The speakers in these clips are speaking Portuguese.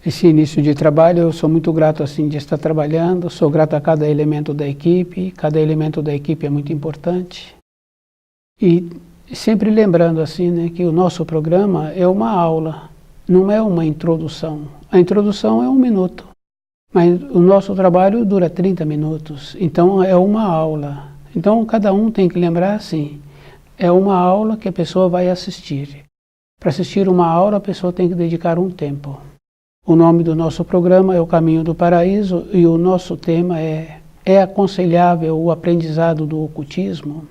esse início de trabalho, eu sou muito grato assim de estar trabalhando, sou grato a cada elemento da equipe é muito importante. E sempre lembrando assim, né, que o nosso programa é uma aula, não é uma introdução. A introdução é 1 minuto, mas o nosso trabalho dura 30 minutos, então é uma aula. Então cada um tem que lembrar assim, é uma aula que a pessoa vai assistir. Para assistir uma aula, a pessoa tem que dedicar um tempo. O nome do nosso programa é O Caminho do Paraíso e o nosso tema é aconselhável o aprendizado do ocultismo?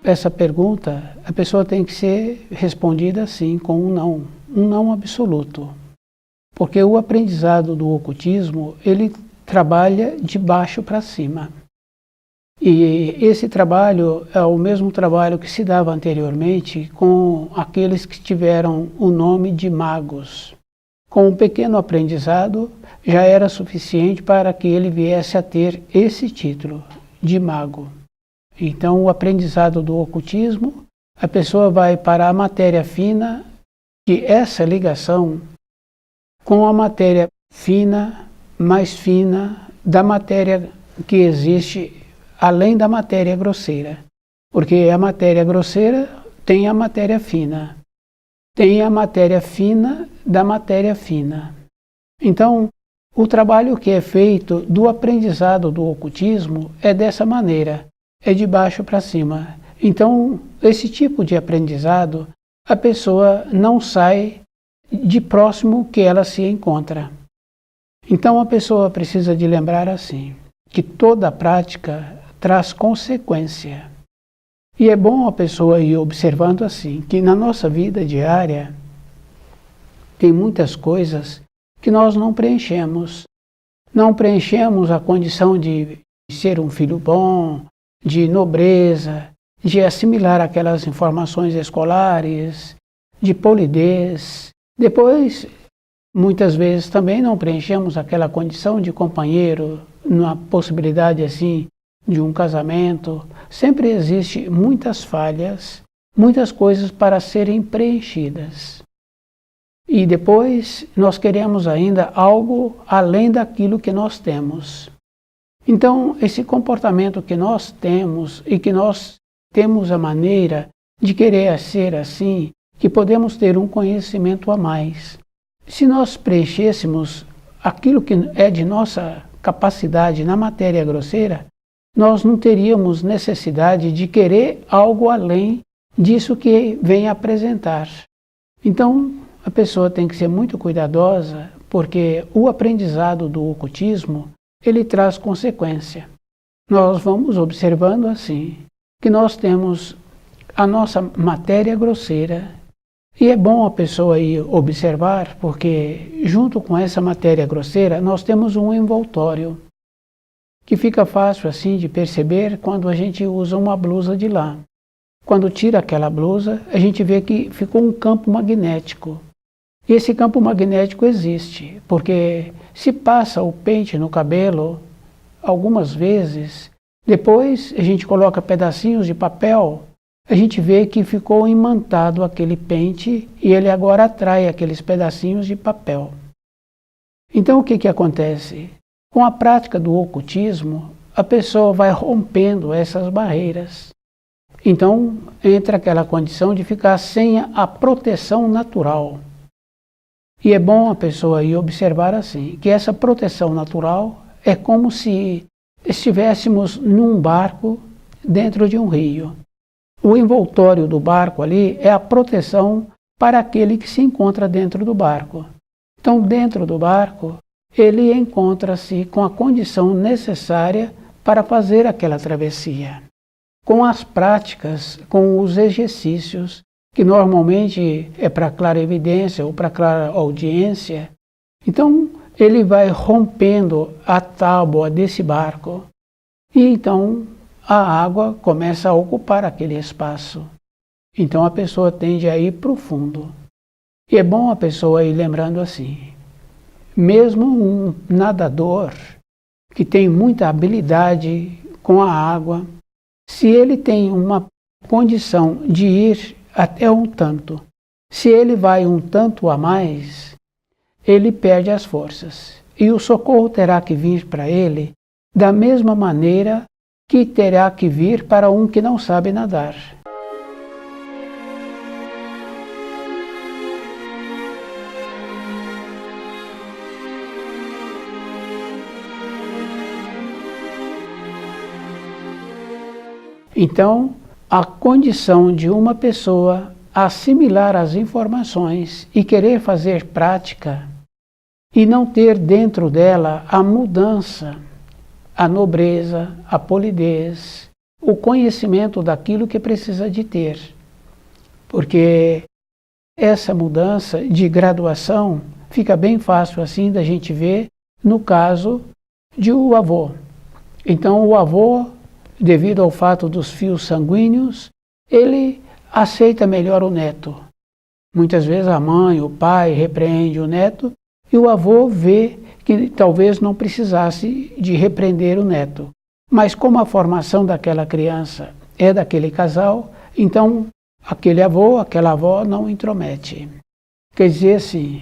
Essa pergunta, a pessoa tem que ser respondida assim, com um não absoluto. Porque o aprendizado do ocultismo, ele trabalha de baixo para cima. E esse trabalho é o mesmo trabalho que se dava anteriormente com aqueles que tiveram o nome de magos. Com um pequeno aprendizado, já era suficiente para que ele viesse a ter esse título de mago. Então, o aprendizado do ocultismo, a pessoa vai para a matéria fina, e essa ligação com a matéria fina, mais fina, da matéria que existe além da matéria grosseira. Porque a matéria grosseira tem a matéria fina. Tem a matéria fina da matéria fina. Então, o trabalho que é feito do aprendizado do ocultismo é dessa maneira, é de baixo para cima. Então, esse tipo de aprendizado, a pessoa não sai de próximo que ela se encontra. Então a pessoa precisa de lembrar assim, que toda prática traz consequência. E é bom a pessoa ir observando assim, que na nossa vida diária tem muitas coisas que nós não preenchemos. Não preenchemos a condição de ser um filho bom, de nobreza, de assimilar aquelas informações escolares, de polidez. Depois, muitas vezes também não preenchemos aquela condição de companheiro, na possibilidade assim de um casamento. Sempre existe muitas falhas, muitas coisas para serem preenchidas. E depois nós queremos ainda algo além daquilo que nós temos. Então, esse comportamento que nós temos e que nós temos a maneira de querer ser assim, que podemos ter um conhecimento a mais. Se nós preenchêssemos aquilo que é de nossa capacidade na matéria grosseira, nós não teríamos necessidade de querer algo além disso que vem apresentar. Então, a pessoa tem que ser muito cuidadosa, porque o aprendizado do ocultismo, ele traz consequência. Nós vamos observando assim, que nós temos a nossa matéria grosseira. E é bom a pessoa ir observar, porque junto com essa matéria grosseira, nós temos um envoltório, que fica fácil assim de perceber quando a gente usa uma blusa de lã. Quando tira aquela blusa, a gente vê que ficou um campo magnético. E esse campo magnético existe, porque se passa o pente no cabelo algumas vezes, depois a gente coloca pedacinhos de papel, a gente vê que ficou imantado aquele pente e ele agora atrai aqueles pedacinhos de papel. Então o que acontece? Com a prática do ocultismo, a pessoa vai rompendo essas barreiras. Então entra aquela condição de ficar sem a proteção natural. E é bom a pessoa ir observar assim, que essa proteção natural é como se estivéssemos num barco dentro de um rio. O envoltório do barco ali é a proteção para aquele que se encontra dentro do barco. Então, dentro do barco, ele encontra-se com a condição necessária para fazer aquela travessia. Com as práticas, com os exercícios, que normalmente é para clarevidência ou para clareaudiência, então ele vai rompendo a tábua desse barco e então a água começa a ocupar aquele espaço. Então a pessoa tende a ir para o fundo. E é bom a pessoa ir lembrando assim, mesmo um nadador, que tem muita habilidade com a água, se ele tem uma condição de ir até um tanto, se ele vai um tanto a mais, ele perde as forças. E o socorro terá que vir para ele da mesma maneira que terá que vir para um que não sabe nadar. Então, a condição de uma pessoa assimilar as informações e querer fazer prática e não ter dentro dela a mudança, a nobreza, a polidez, o conhecimento daquilo que precisa de ter. Porque essa mudança de graduação fica bem fácil assim da gente ver no caso de o avô. Então o avô, devido ao fato dos fios sanguíneos, ele aceita melhor o neto. Muitas vezes a mãe, o pai repreende o neto e o avô vê que talvez não precisasse de repreender o neto. Mas como a formação daquela criança é daquele casal, então aquele avô, aquela avó não intromete. Quer dizer assim,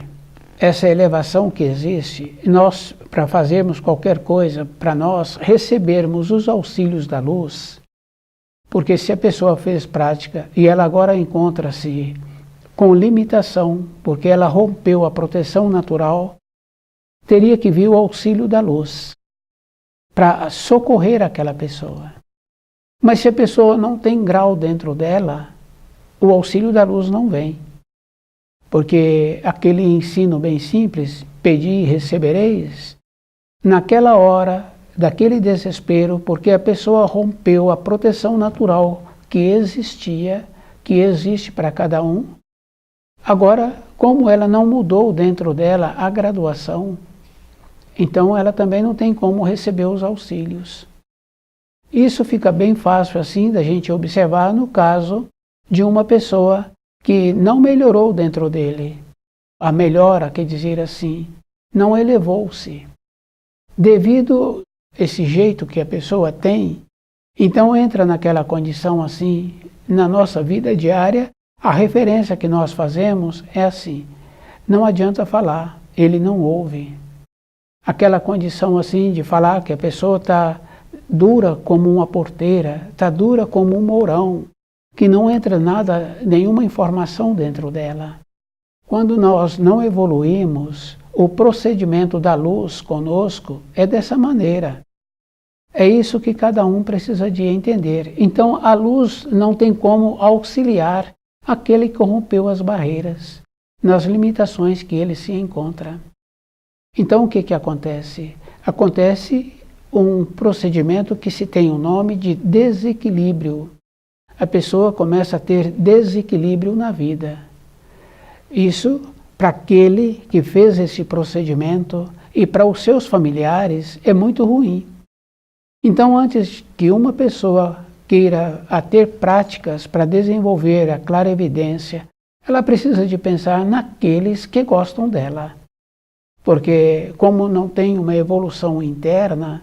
essa elevação que existe, nós, para fazermos qualquer coisa, para nós recebermos os auxílios da luz, porque se a pessoa fez prática e ela agora encontra-se com limitação, porque ela rompeu a proteção natural, teria que vir o auxílio da luz para socorrer aquela pessoa. Mas se a pessoa não tem grau dentro dela, o auxílio da luz não vem. Porque aquele ensino bem simples, pedi e recebereis, naquela hora, daquele desespero, porque a pessoa rompeu a proteção natural que existia, que existe para cada um. Agora, como ela não mudou dentro dela a graduação, então ela também não tem como receber os auxílios. Isso fica bem fácil assim da gente observar no caso de uma pessoa que não melhorou dentro dele. A melhora, quer dizer assim, não elevou-se. Devido a esse jeito que a pessoa tem, então entra naquela condição assim, na nossa vida diária, a referência que nós fazemos é assim, não adianta falar, ele não ouve. Aquela condição assim de falar que a pessoa está dura como uma porteira, está dura como um mourão, que não entra nada, nenhuma informação dentro dela. Quando nós não evoluímos, o procedimento da luz conosco é dessa maneira. É isso que cada um precisa de entender. Então a luz não tem como auxiliar aquele que rompeu as barreiras, nas limitações que ele se encontra. Então o que acontece? Acontece um procedimento que se tem o nome de desequilíbrio. A pessoa começa a ter desequilíbrio na vida. Isso, para aquele que fez esse procedimento e para os seus familiares, é muito ruim. Então, antes que uma pessoa queira a ter práticas para desenvolver a clarevidência, ela precisa de pensar naqueles que gostam dela. Porque como não tem uma evolução interna,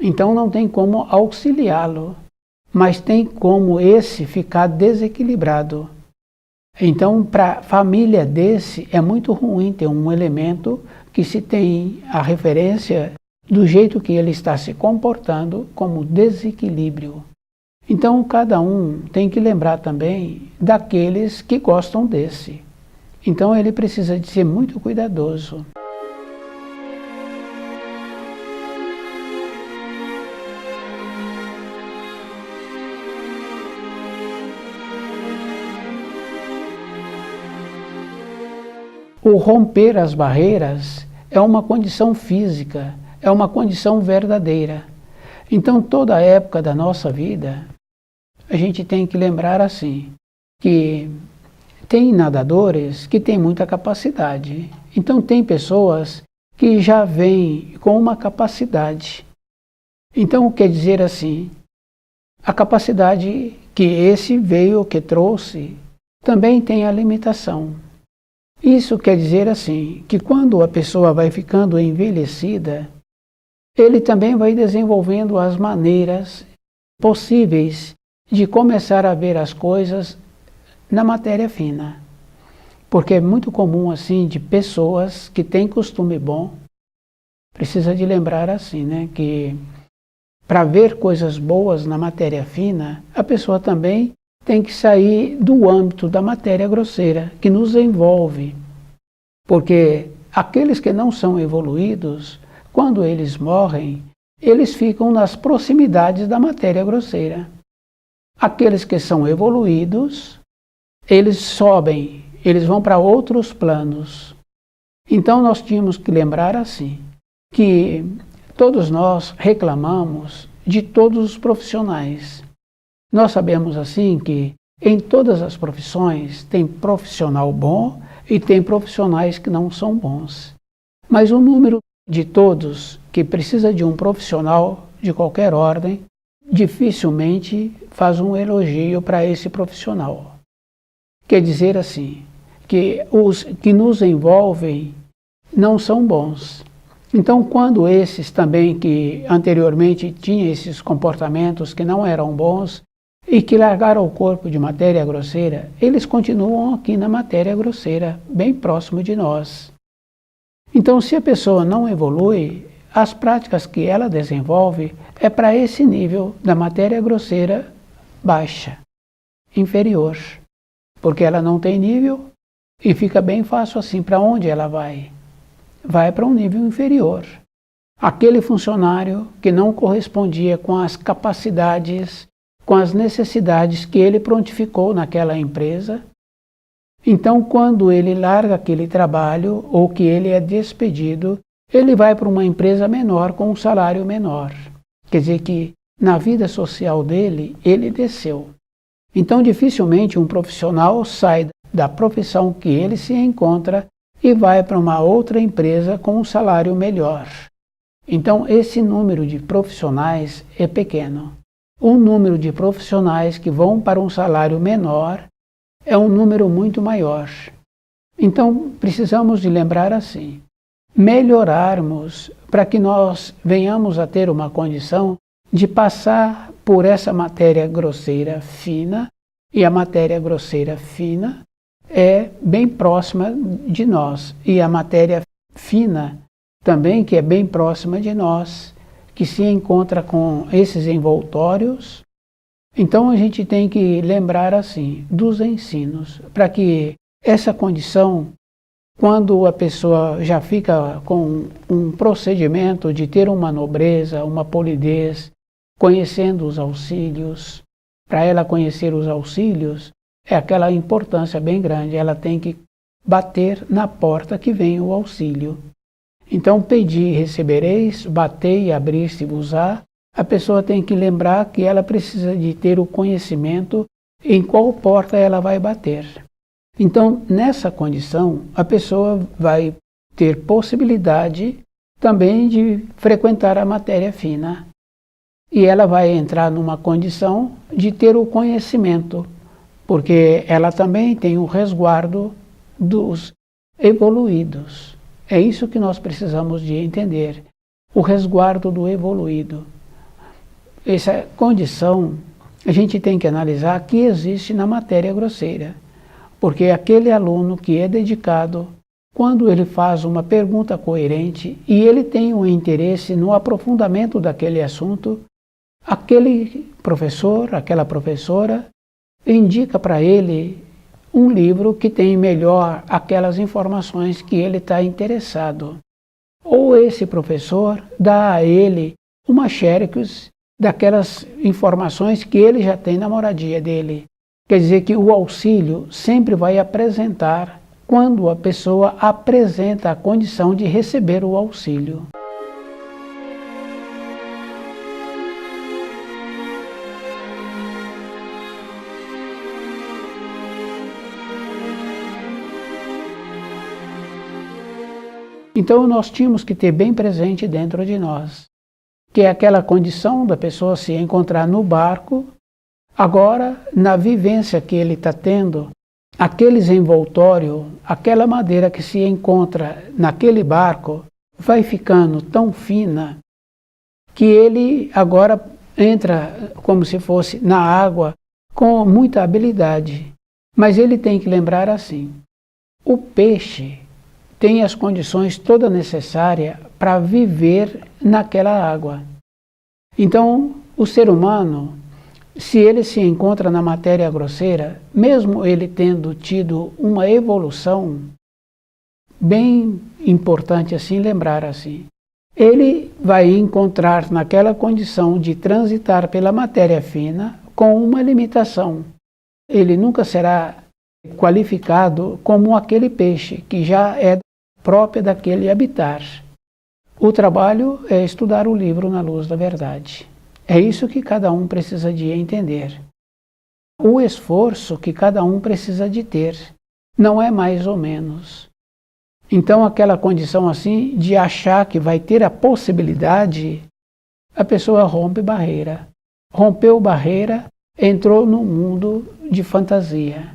então não tem como auxiliá-lo, mas tem como esse ficar desequilibrado. Então, para a família desse, é muito ruim ter um elemento que se tem a referência do jeito que ele está se comportando como desequilíbrio. Então, cada um tem que lembrar também daqueles que gostam desse. Então, ele precisa de ser muito cuidadoso. O romper as barreiras é uma condição física, é uma condição verdadeira. Então, toda a época da nossa vida, a gente tem que lembrar assim, que tem nadadores que têm muita capacidade. Então, tem pessoas que já vêm com uma capacidade. Então, quer dizer assim, a capacidade que esse veio, que trouxe, também tem a limitação. Isso quer dizer assim, que quando a pessoa vai ficando envelhecida, ele também vai desenvolvendo as maneiras possíveis de começar a ver as coisas na matéria fina. Porque é muito comum, assim, de pessoas que têm costume bom, precisa de lembrar assim, né, que para ver coisas boas na matéria fina, a pessoa também tem que sair do âmbito da matéria grosseira, que nos envolve. Porque aqueles que não são evoluídos, quando eles morrem, eles ficam nas proximidades da matéria grosseira. Aqueles que são evoluídos, eles sobem, eles vão para outros planos. Então nós tínhamos que lembrar assim, que todos nós reclamamos de todos os profissionais. Nós sabemos assim que em todas as profissões tem profissional bom e tem profissionais que não são bons. Mas o número de todos que precisa de um profissional de qualquer ordem dificilmente faz um elogio para esse profissional. Quer dizer assim, que os que nos envolvem não são bons. Então, quando esses também que anteriormente tinham esses comportamentos que não eram bons e que largaram o corpo de matéria grosseira, eles continuam aqui na matéria grosseira, bem próximo de nós. Então, se a pessoa não evolui, as práticas que ela desenvolve é para esse nível da matéria grosseira baixa, inferior, porque ela não tem nível e fica bem fácil assim. Para onde ela vai? Vai para um nível inferior. Aquele funcionário que não correspondia com as capacidades, com as necessidades que ele prontificou naquela empresa. Então, quando ele larga aquele trabalho ou que ele é despedido, ele vai para uma empresa menor com um salário menor. Quer dizer que na vida social dele, ele desceu. Então, dificilmente um profissional sai da profissão que ele se encontra e vai para uma outra empresa com um salário melhor. Então, esse número de profissionais é pequeno. O número de profissionais que vão para um salário menor é um número muito maior. Então, precisamos de lembrar assim, melhorarmos para que nós venhamos a ter uma condição de passar por essa matéria grosseira fina, e a matéria grosseira fina é bem próxima de nós, e a matéria fina também, que é bem próxima de nós, que se encontra com esses envoltórios. Então a gente tem que lembrar assim dos ensinos, para que essa condição, quando a pessoa já fica com um procedimento de ter uma nobreza, uma polidez, conhecendo os auxílios, para ela conhecer os auxílios, é aquela importância bem grande, ela tem que bater na porta que vem o auxílio. Então, pedi e recebereis, batei e abrir-se-vos-á. A pessoa tem que lembrar que ela precisa de ter o conhecimento em qual porta ela vai bater. Então, nessa condição, a pessoa vai ter possibilidade também de frequentar a matéria fina. E ela vai entrar numa condição de ter o conhecimento, porque ela também tem o resguardo dos evoluídos. É isso que nós precisamos de entender, o resguardo do evoluído. Essa condição a gente tem que analisar que existe na matéria grosseira, porque aquele aluno que é dedicado, quando ele faz uma pergunta coerente e ele tem um interesse no aprofundamento daquele assunto, aquele professor, aquela professora, indica para ele um livro que tem melhor aquelas informações que ele está interessado. Ou esse professor dá a ele uma xerox daquelas informações que ele já tem na moradia dele. Quer dizer que o auxílio sempre vai apresentar quando a pessoa apresenta a condição de receber o auxílio. Então nós tínhamos que ter bem presente dentro de nós, que é aquela condição da pessoa se encontrar no barco, agora na vivência que ele está tendo, aqueles envoltórios, aquela madeira que se encontra naquele barco, vai ficando tão fina que ele agora entra como se fosse na água com muita habilidade. Mas ele tem que lembrar assim: o peixe tem as condições todas necessárias para viver naquela água. Então, o ser humano, se ele se encontra na matéria grosseira, mesmo ele tendo tido uma evolução bem importante assim, lembrar assim, ele vai encontrar naquela condição de transitar pela matéria fina com uma limitação. Ele nunca será qualificado como aquele peixe que já é próprio daquele habitar. O trabalho é estudar o livro na luz da verdade. É isso que cada um precisa de entender. O esforço que cada um precisa de ter, não é mais ou menos. Então aquela condição assim de achar que vai ter a possibilidade, a pessoa rompe barreira. Rompeu barreira, entrou no mundo de fantasia.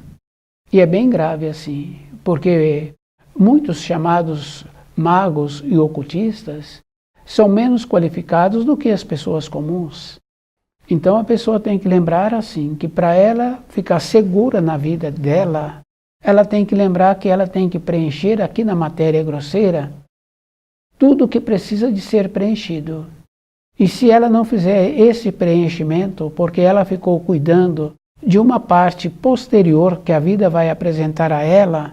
E é bem grave assim, porque muitos chamados magos e ocultistas são menos qualificados do que as pessoas comuns. Então a pessoa tem que lembrar assim, que para ela ficar segura na vida dela, ela tem que lembrar que ela tem que preencher aqui na matéria grosseira tudo o que precisa de ser preenchido. E se ela não fizer esse preenchimento, porque ela ficou cuidando de uma parte posterior que a vida vai apresentar a ela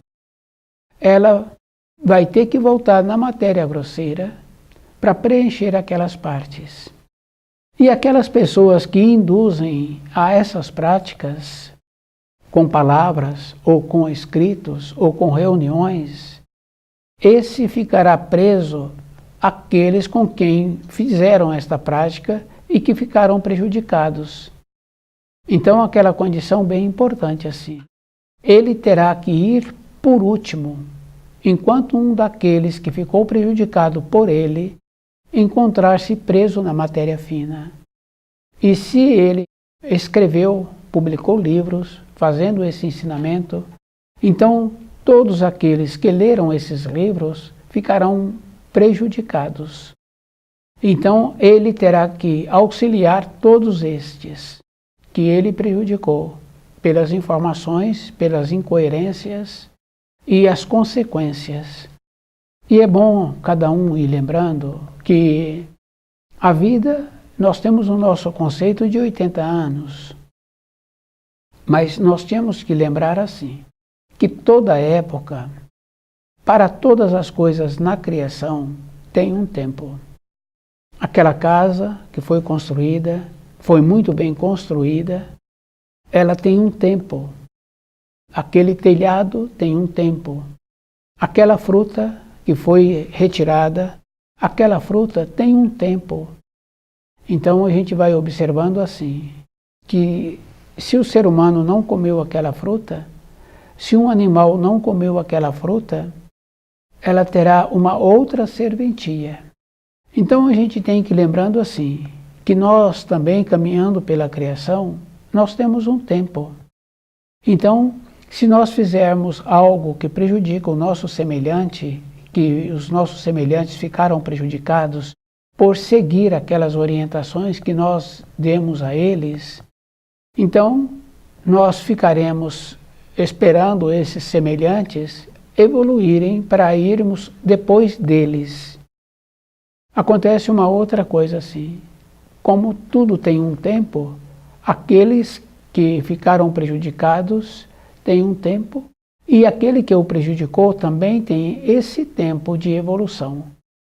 vai ter que voltar na matéria grosseira para preencher aquelas partes. E aquelas pessoas que induzem a essas práticas, com palavras, ou com escritos, ou com reuniões, esse ficará preso àqueles com quem fizeram esta prática e que ficaram prejudicados. Então, aquela condição bem importante assim. Ele terá que ir por último, enquanto um daqueles que ficou prejudicado por ele encontrar-se preso na matéria fina. E se ele escreveu, publicou livros, fazendo esse ensinamento, então todos aqueles que leram esses livros ficarão prejudicados. Então ele terá que auxiliar todos estes que ele prejudicou pelas informações, pelas incoerências e as consequências. E é bom cada um ir lembrando que a vida, nós temos o nosso conceito de 80 anos. Mas nós temos que lembrar assim, que toda época, para todas as coisas na criação, tem um tempo. Aquela casa que foi construída, foi muito bem construída, ela tem um tempo. Aquele telhado tem um tempo. Aquela fruta que foi retirada, aquela fruta tem um tempo. Então a gente vai observando assim, que se o ser humano não comeu aquela fruta, se um animal não comeu aquela fruta, ela terá uma outra serventia. Então a gente tem que ir lembrando assim, que nós também caminhando pela criação, nós temos um tempo. Então, se nós fizermos algo que prejudica o nosso semelhante, que os nossos semelhantes ficaram prejudicados por seguir aquelas orientações que nós demos a eles, então nós ficaremos esperando esses semelhantes evoluírem para irmos depois deles. Acontece uma outra coisa assim, como tudo tem um tempo, aqueles que ficaram prejudicados têm um tempo, e aquele que o prejudicou também tem esse tempo de evolução.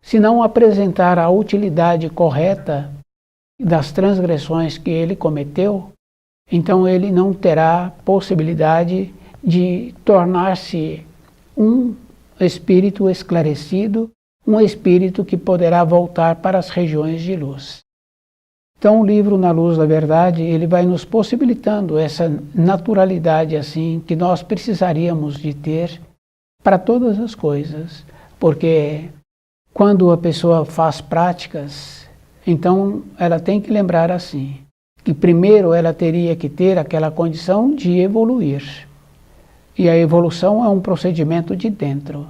Se não apresentar a utilidade correta das transgressões que ele cometeu, então ele não terá possibilidade de tornar-se um espírito esclarecido, um espírito que poderá voltar para as regiões de luz. Então o livro Na Luz da Verdade, ele vai nos possibilitando essa naturalidade assim que nós precisaríamos de ter para todas as coisas, porque quando a pessoa faz práticas, então ela tem que lembrar assim, que primeiro ela teria que ter aquela condição de evoluir. E a evolução é um procedimento de dentro,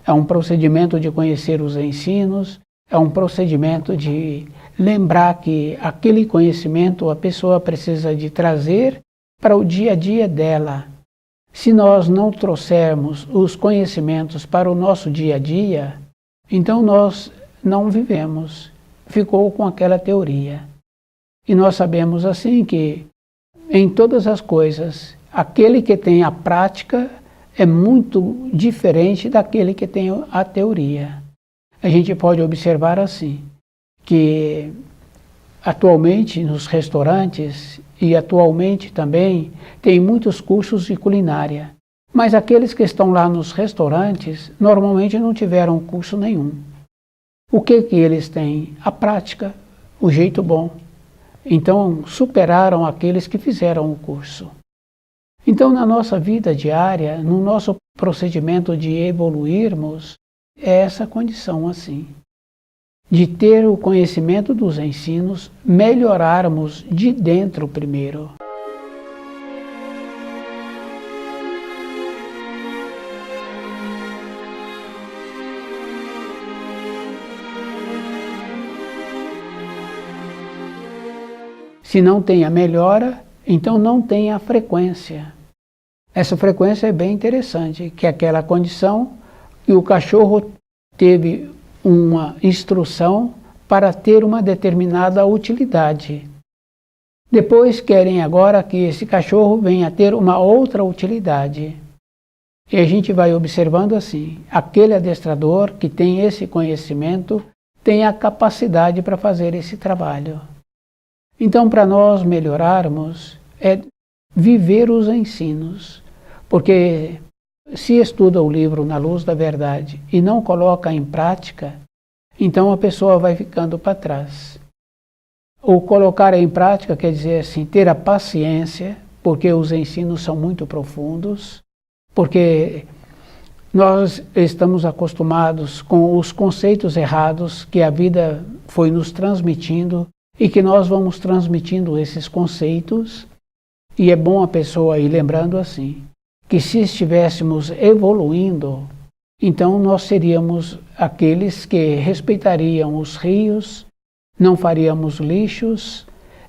é um procedimento de conhecer os ensinos, É um procedimento de lembrar que aquele conhecimento a pessoa precisa de trazer para o dia a dia dela. Se nós não trouxermos os conhecimentos para o nosso dia a dia, então nós não vivemos. Ficou com aquela teoria. E nós sabemos assim que em todas as coisas, aquele que tem a prática é muito diferente daquele que tem a teoria. A gente pode observar assim, que atualmente nos restaurantes e atualmente também tem muitos cursos de culinária. Mas aqueles que estão lá nos restaurantes normalmente não tiveram curso nenhum. O que eles têm? A prática, o jeito bom. Então superaram aqueles que fizeram o curso. Então na nossa vida diária, no nosso procedimento de evoluirmos, é essa condição assim. De ter o conhecimento dos ensinos, melhorarmos de dentro primeiro. Se não tem a melhora, então não tem a frequência. Essa frequência é bem interessante, que é aquela condição que o cachorro teve uma instrução para ter uma determinada utilidade. Depois querem agora que esse cachorro venha a ter uma outra utilidade. E a gente vai observando assim, aquele adestrador que tem esse conhecimento tem a capacidade para fazer esse trabalho. Então, para nós melhorarmos, é viver os ensinos, porque se estuda o livro na luz da verdade e não coloca em prática, então a pessoa vai ficando para trás. O colocar em prática quer dizer assim, ter a paciência, porque os ensinos são muito profundos, porque nós estamos acostumados com os conceitos errados que a vida foi nos transmitindo e que nós vamos transmitindo esses conceitos, e é bom a pessoa ir lembrando assim, que se estivéssemos evoluindo, então nós seríamos aqueles que respeitariam os rios, não faríamos lixos.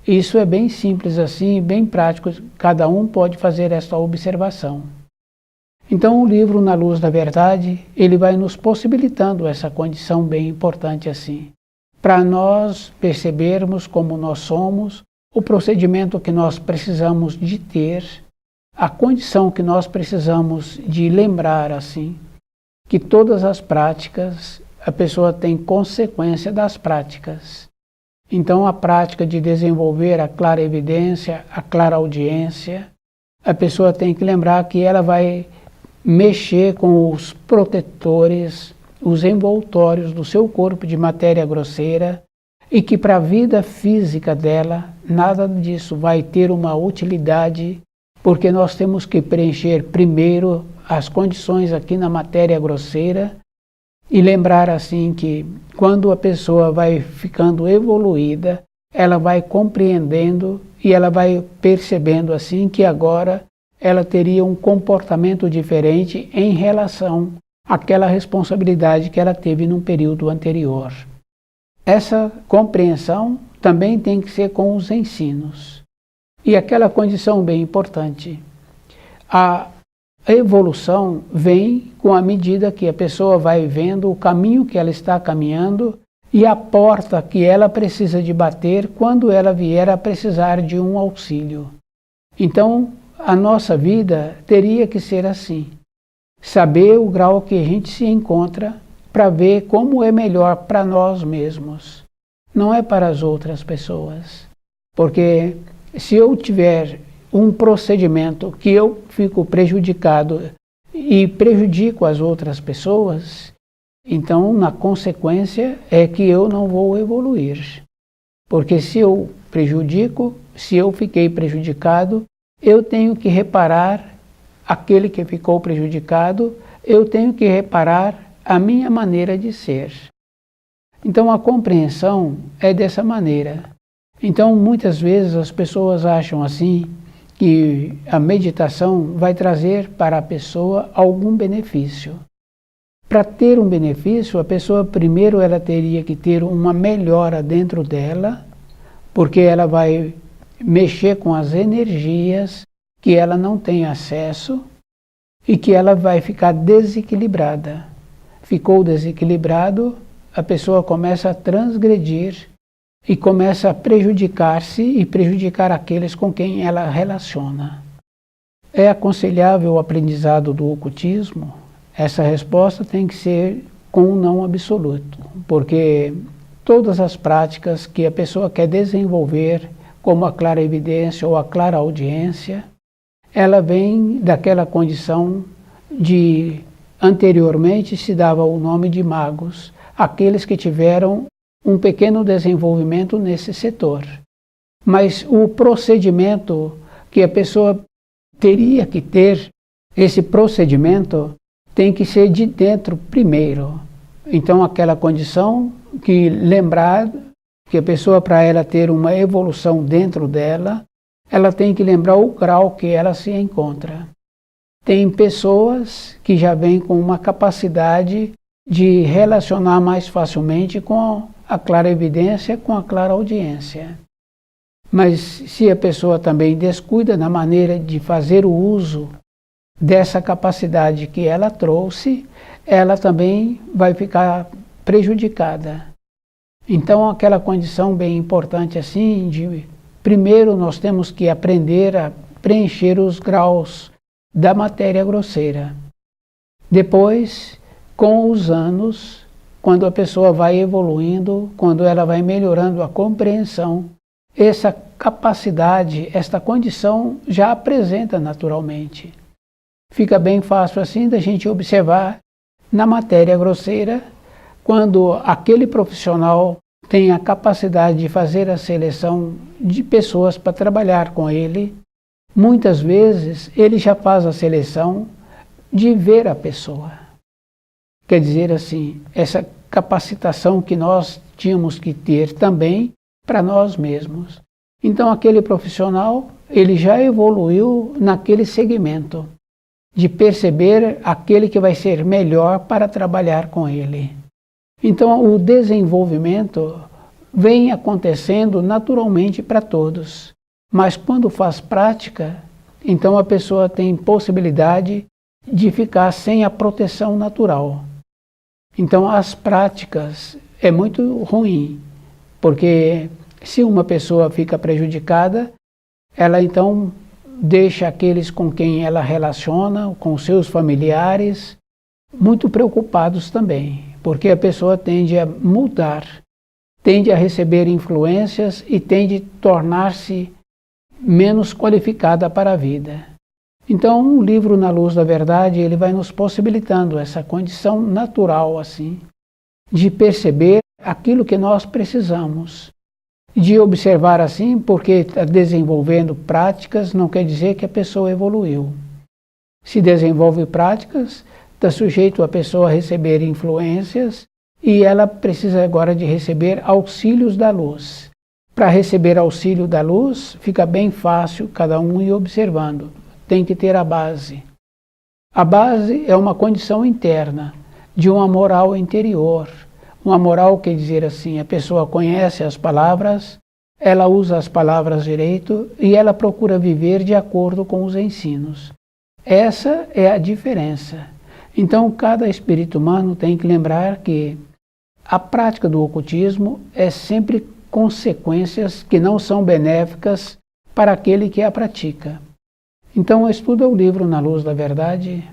Isso é bem simples assim, bem prático, cada um pode fazer esta observação. Então o livro Na Luz da Verdade, ele vai nos possibilitando essa condição bem importante assim, para nós percebermos como nós somos, o procedimento que nós precisamos de ter, a condição que nós precisamos de lembrar assim, que todas as práticas, a pessoa tem consequência das práticas. Então a prática de desenvolver a clarevidência, a clareaudiência, a pessoa tem que lembrar que ela vai mexer com os protetores, os envoltórios do seu corpo de matéria grosseira, e que para a vida física dela, nada disso vai ter uma utilidade, porque nós temos que preencher primeiro as condições aqui na matéria grosseira, e lembrar assim que quando a pessoa vai ficando evoluída, ela vai compreendendo e ela vai percebendo assim que agora ela teria um comportamento diferente em relação àquela responsabilidade que ela teve num período anterior. Essa compreensão também tem que ser com os ensinos. E aquela condição bem importante, a evolução vem com a medida que a pessoa vai vendo o caminho que ela está caminhando e a porta que ela precisa de bater quando ela vier a precisar de um auxílio. Então, a nossa vida teria que ser assim. Saber o grau que a gente se encontra para ver como é melhor para nós mesmos. Não é para as outras pessoas. Porque se eu tiver um procedimento que eu fico prejudicado e prejudico as outras pessoas, então, na consequência, é que eu não vou evoluir. Porque se eu prejudico, se eu fiquei prejudicado, eu tenho que reparar aquele que ficou prejudicado, eu tenho que reparar a minha maneira de ser. Então, a compreensão é dessa maneira. Então, muitas vezes as pessoas acham assim, que a meditação vai trazer para a pessoa algum benefício. Para ter um benefício, a pessoa primeiro ela teria que ter uma melhora dentro dela, porque ela vai mexer com as energias que ela não tem acesso e que ela vai ficar desequilibrada. Ficou desequilibrado, a pessoa começa a transgredir e começa a prejudicar-se e prejudicar aqueles com quem ela relaciona. É aconselhável o aprendizado do ocultismo? Essa resposta tem que ser com um não absoluto, porque todas as práticas que a pessoa quer desenvolver, como a clarevidência ou a clareaudiência, ela vem daquela condição de, anteriormente se dava o nome de magos, aqueles que tiveram um pequeno desenvolvimento nesse setor. Mas o procedimento que a pessoa teria que ter, esse procedimento tem que ser de dentro primeiro. Então aquela condição que lembrar que a pessoa, para ela ter uma evolução dentro dela, ela tem que lembrar o grau que ela se encontra. Tem pessoas que já vêm com uma capacidade de relacionar mais facilmente com a clarevidência, com a clareaudiência. Mas se a pessoa também descuida na maneira de fazer o uso dessa capacidade que ela trouxe, ela também vai ficar prejudicada. Então aquela condição bem importante assim, de primeiro nós temos que aprender a preencher os graus da matéria grosseira. Depois, com os anos, quando a pessoa vai evoluindo, quando ela vai melhorando a compreensão, essa capacidade, esta condição já apresenta naturalmente. Fica bem fácil assim da gente observar na matéria grosseira, quando aquele profissional tem a capacidade de fazer a seleção de pessoas para trabalhar com ele, muitas vezes ele já faz a seleção de ver a pessoa. Quer dizer assim, essa capacitação que nós tínhamos que ter também para nós mesmos. Então aquele profissional, ele já evoluiu naquele segmento, de perceber aquele que vai ser melhor para trabalhar com ele. Então o desenvolvimento vem acontecendo naturalmente para todos, mas quando faz prática, então a pessoa tem possibilidade de ficar sem a proteção natural. Então as práticas é muito ruim, porque se uma pessoa fica prejudicada, ela então deixa aqueles com quem ela relaciona, com seus familiares, muito preocupados também, porque a pessoa tende a mudar, tende a receber influências e tende a tornar-se menos qualificada para a vida. Então, o livro Na Luz da Verdade, ele vai nos possibilitando essa condição natural, assim, de perceber aquilo que nós precisamos. De observar assim, porque está desenvolvendo práticas, não quer dizer que a pessoa evoluiu. Se desenvolve práticas, está sujeito a pessoa a receber influências e ela precisa agora de receber auxílios da luz. Para receber auxílio da luz, fica bem fácil cada um ir observando. Tem que ter a base. A base é uma condição interna, de uma moral interior. Uma moral quer dizer assim, a pessoa conhece as palavras, ela usa as palavras direito e ela procura viver de acordo com os ensinos. Essa é a diferença. Então cada espírito humano tem que lembrar que a prática do ocultismo é sempre consequências que não são benéficas para aquele que a pratica. Então estuda o livro Na Luz da Verdade.